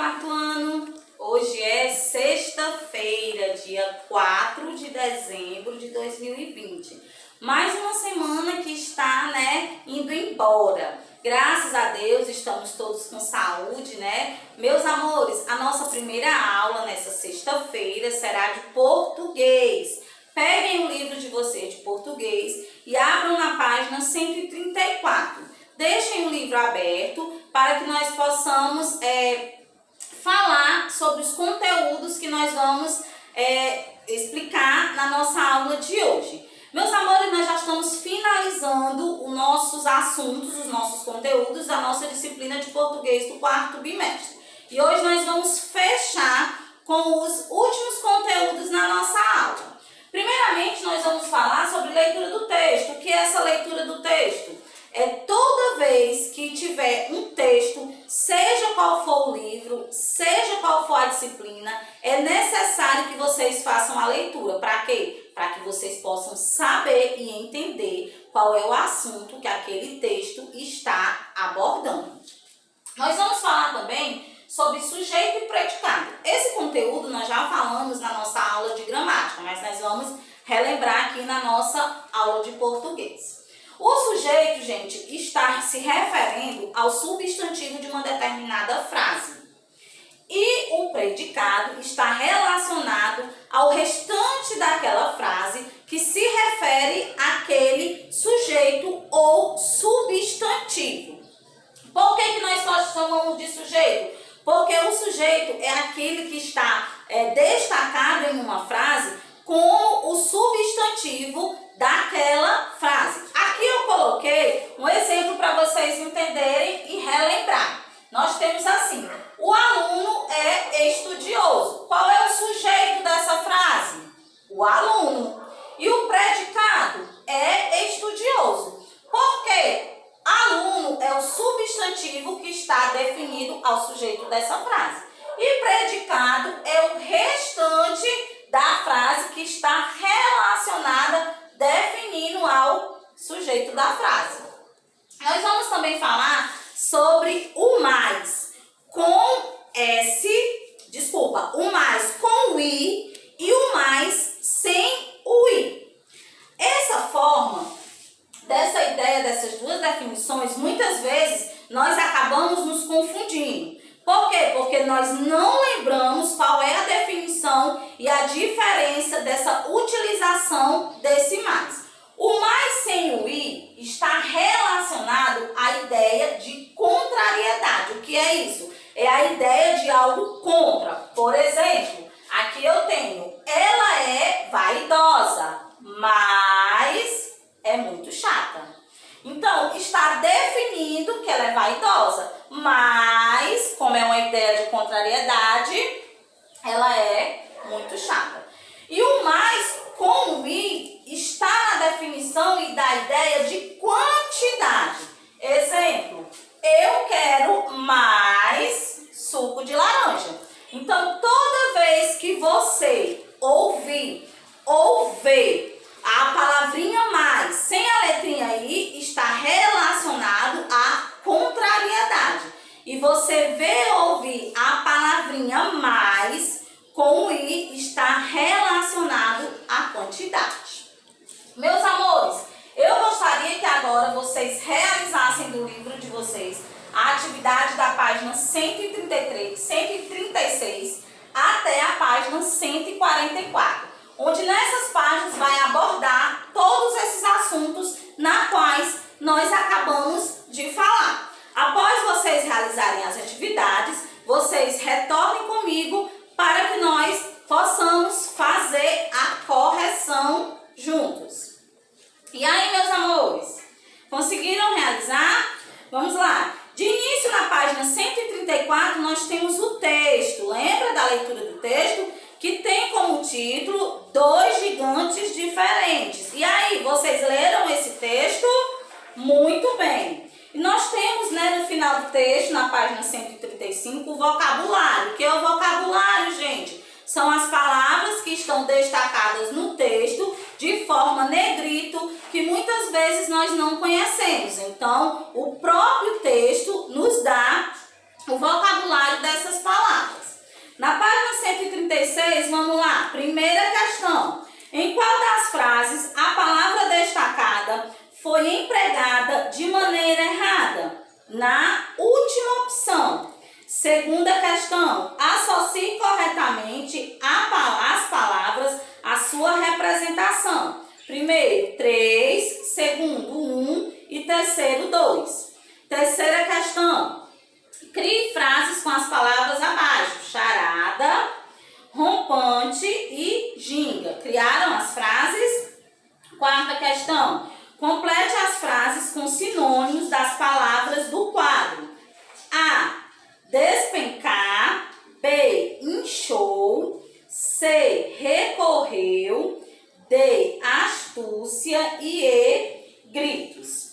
quarto ano. Hoje é sexta-feira, dia 4 de dezembro de 2020. Mais uma semana que está, indo embora. Graças a Deus estamos todos com saúde, Meus amores, a nossa primeira aula nessa sexta-feira será de português. Peguem o livro de vocês de português e abram na página 134. Deixem o livro aberto para que nós possamos falar sobre os conteúdos que nós vamos explicar na nossa aula de hoje. Meus amores, nós já estamos finalizando os nossos assuntos, os nossos conteúdos da nossa disciplina de português do quarto bimestre. E hoje nós vamos fechar com os últimos conteúdos na nossa aula. Primeiramente, nós vamos falar sobre leitura do texto. O que é essa leitura do texto? É toda vez que tiver um texto, seja qual for o livro, seja qual for a disciplina, é necessário que vocês façam a leitura. Para quê? Para que vocês possam saber e entender qual é o assunto que aquele texto está abordando. Nós vamos falar também sobre sujeito e predicado. Esse conteúdo nós já falamos na nossa aula de gramática, mas nós vamos relembrar aqui na nossa aula de português. O sujeito, gente, está se referindo ao substantivo de uma determinada frase. E o predicado está relacionado ao restante daquela frase que se refere àquele sujeito ou substantivo. Por que nós só chamamos de sujeito? Porque o sujeito é aquele que está destacado em uma frase como o substantivo daquela frase. Aqui eu coloquei um exemplo para vocês entenderem e relembrar. Nós temos assim: o aluno é estudioso. Qual é o sujeito dessa frase? O aluno. E o predicado é estudioso. Por quê? Aluno é o substantivo que está definido ao sujeito dessa frase. E predicado é o restante da frase que está relacionada, definindo ao sujeito da frase. Nós vamos também falar sobre o mais com o mais com o i e o mais sem o i. Essa forma, dessa ideia, dessas duas definições, muitas vezes nós acabamos nos confundindo. Por quê? Porque nós não lembramos qual é a definição e a diferença dessa utilização desse mais. O mais sem o i está relacionado à ideia de contrariedade. O que é isso? É a ideia de algo contra. Por exemplo, aqui eu tenho: ela é vaidosa, mas é muito chata. Então, está definindo que ela é vaidosa, mas, como é uma ideia de contrariedade, ela é muito chata. E o mais com o i está na definição e da ideia de quantidade. Exemplo: eu quero mais suco de laranja. Então, toda vez que você ouvir ou ver a palavrinha mais sem a letrinha i, está relacionado à contrariedade. E você vê ou ouvir a palavrinha mais com o i, está relacionado à quantidade. Meus amores, eu gostaria que agora vocês realizassem do livro de vocês a atividade da página 133, 136 até a página 144. Onde nessas páginas vai abordar todos esses assuntos na quais nós acabamos de falar. Após vocês realizarem as atividades, vocês retornem comigo para que nós possamos fazer a correção juntos. E aí, meus amores, conseguiram realizar? Vamos lá. De início, na página 134, nós temos o texto. Lembra da leitura do texto? Que tem como título Dois Gigantes Diferentes. E aí, vocês leram esse texto? Muito bem. E nós temos, no final do texto, na página 135, o vocabulário. O que é o vocabulário, gente? São as palavras que estão destacadas no texto de forma negrito, que muitas vezes nós não conhecemos. Então, o próprio texto nos dá o vocabulário dessas palavras. Na página 136, vamos lá. Primeira questão. Em qual das frases a palavra destacada foi empregada de maneira errada? Na última opção. Segunda questão. Associe corretamente as palavras à sua representação. Primeiro, 3. Segundo, 1. E terceiro, 2. Terceira questão. Crie frases com as palavras abaixo. Charada, rompante e ginga. Criaram as frases? Quarta questão. Complete as frases com sinônimos das palavras do quadro. A. Despencar. B. Inchou. C. Recorreu. D. Astúcia. E E. Gritos.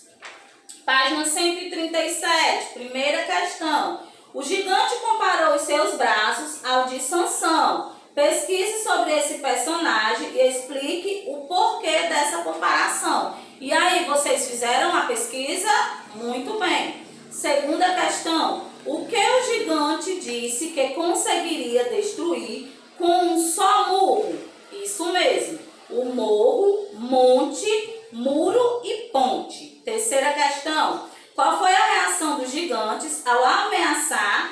Página 137. Primeira questão. O gigante comparou os seus braços ao de Sansão. Pesquise sobre esse personagem e explique o porquê dessa comparação. E aí, vocês fizeram a pesquisa? Muito bem. Segunda questão. O que o gigante disse que conseguiria destruir com um só murro? Isso mesmo. O morro, monte, muro e ponte. Terceira questão. Qual foi a reação dos gigantes ao ameaçar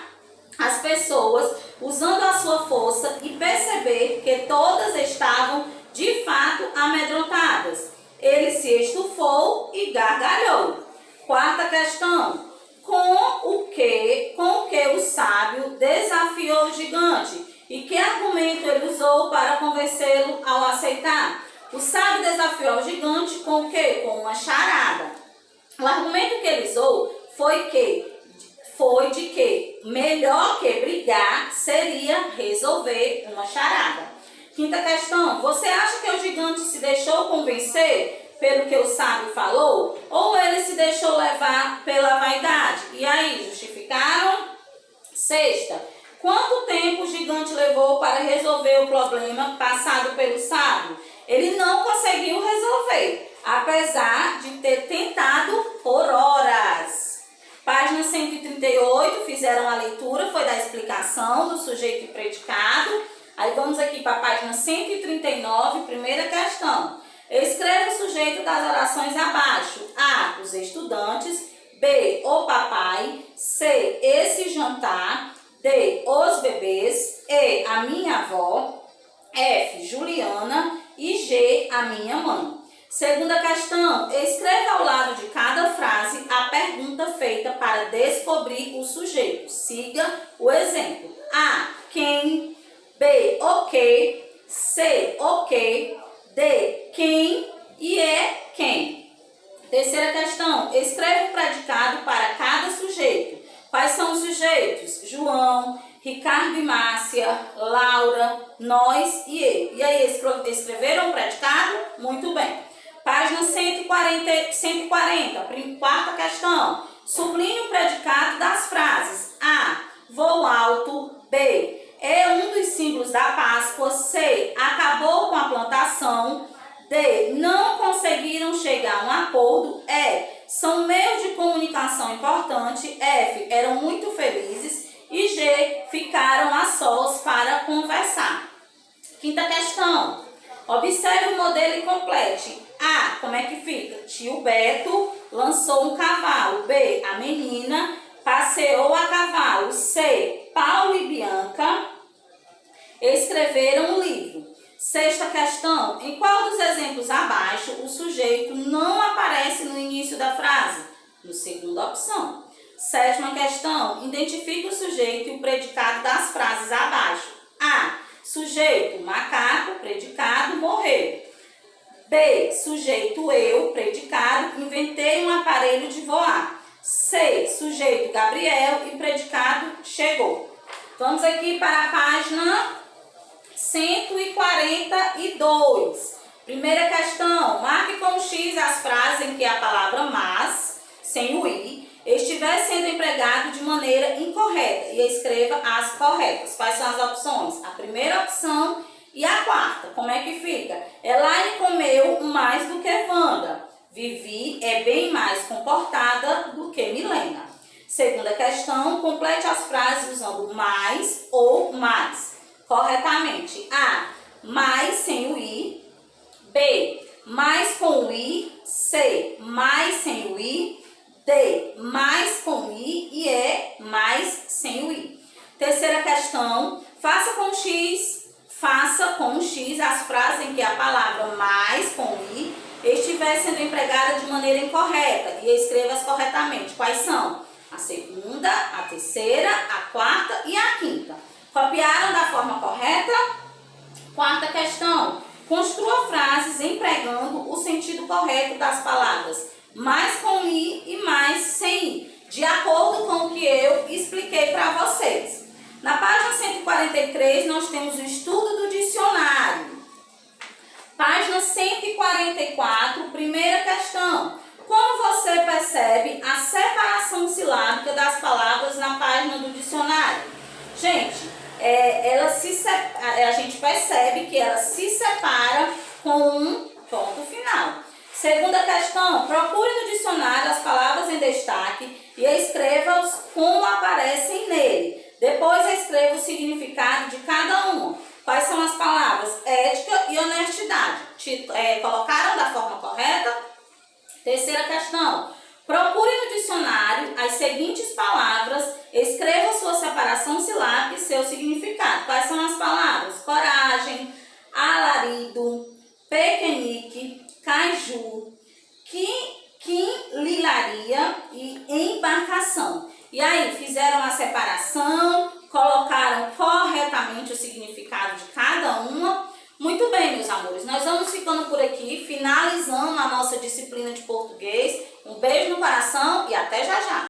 as pessoas usando a sua força e perceber que todas estavam de fato amedrontadas? Ele se estufou e gargalhou. Quarta questão. Com o que o sábio desafiou o gigante? E que argumento ele usou para convencê-lo ao aceitar? O sábio desafiou o gigante com o quê? Com uma charada. O argumento que ele usou foi de que melhor que brigar seria resolver uma charada. Quinta questão. Você acha que o gigante se deixou convencer pelo que o sábio falou? Ou ele se deixou levar pela vaidade? E aí, justificaram? Sexta. Quanto tempo o gigante levou para resolver o problema passado pelo sábio? Ele não conseguiu resolver, apesar de ter tentado por horas. Página 138, fizeram a leitura, foi da explicação do sujeito e predicado. Aí vamos aqui para a página 139, primeira questão. Escreva o sujeito das orações abaixo. A, os estudantes. B, o papai. C, esse jantar. D, os bebês. E, a minha avó. F, Juliana. E G, a minha mãe. Segunda questão. Escreva ao lado de cada frase a pergunta feita para descobrir o sujeito. Siga o exemplo. A, quem. B, ok. C, ok. D, quem. E E, quem. Terceira questão. Escreva um predicado para cada sujeito. Quais são os sujeitos? João, Ricardo e Márcia, Laura, nós e eu. E aí, escreveram o predicado? Muito bem. Página 140, quarta questão. Sublinhe o predicado das frases. A, voo alto. B, é um dos símbolos da Páscoa. C, acabou com a plantação. D, não conseguiram chegar a um acordo. E, são meios de comunicação importante. F, eram muito felizes. E G, ficaram a sós para conversar. Quinta questão. Observe o modelo e complete. A, como é que fica? Tio Beto lançou um cavalo. B, a menina passeou a cavalo. C, Paulo e Bianca escreveram um livro. Sexta questão. Em qual dos exemplos abaixo o sujeito não aparece no início da frase? No segunda opção. Sétima questão. Identifique o sujeito e o predicado das frases abaixo. A, sujeito, macaco, predicado, morreu. B, sujeito, eu, predicado, inventei um aparelho de voar. C, sujeito, Gabriel e predicado, chegou. Vamos aqui para a página 142. Primeira questão. Marque com X as frases em que a palavra mas, sem o i, estiver sendo empregado de maneira incorreta e escreva as corretas. Quais são as opções? A primeira opção e a quarta. Como é que fica? Elaine comeu mais do que Wanda. Vivi é bem mais comportada do que Milena. Segunda questão. Complete as frases usando mais ou mais. corretamente. A, mais sem o I. B, mais com o I. C, mais sem o I. D, mais com o I. E E, mais sem o I. Terceira questão, faça com X as frases em que a palavra mais com o I estiver sendo empregada de maneira incorreta e escreva-as corretamente. Quais são? A segunda, a terceira, a quarta e a quinta. Copiaram da forma correta? Quarta questão, construa frases empregando o sentido correto das palavras mais com I e mais sem I, de acordo com o que eu expliquei para vocês. Na página 143, nós temos o estudo do dicionário. Página 144, primeira questão. Como você percebe a separação silábica das palavras na página do dicionário? Gente, a gente percebe que ela se separa com um ponto final. Segunda questão, procure no dicionário as palavras em destaque e escreva-os como aparecem nele. Depois escreva o significado de cada uma. Quais são as palavras? Ética e honestidade. Colocaram da forma correta? Terceira questão. Procure no dicionário as seguintes palavras, escreva sua separação silábica e seu significado. Quais são as palavras? Coragem, alarido, pequenique, caju, quinlilaria e embarcação. E aí, fizeram a separação, colocaram corretamente o significado de cada uma. Muito bem, meus amores, nós vamos ficando por aqui, finalizando a nossa disciplina de português. Um beijo no coração e até já já!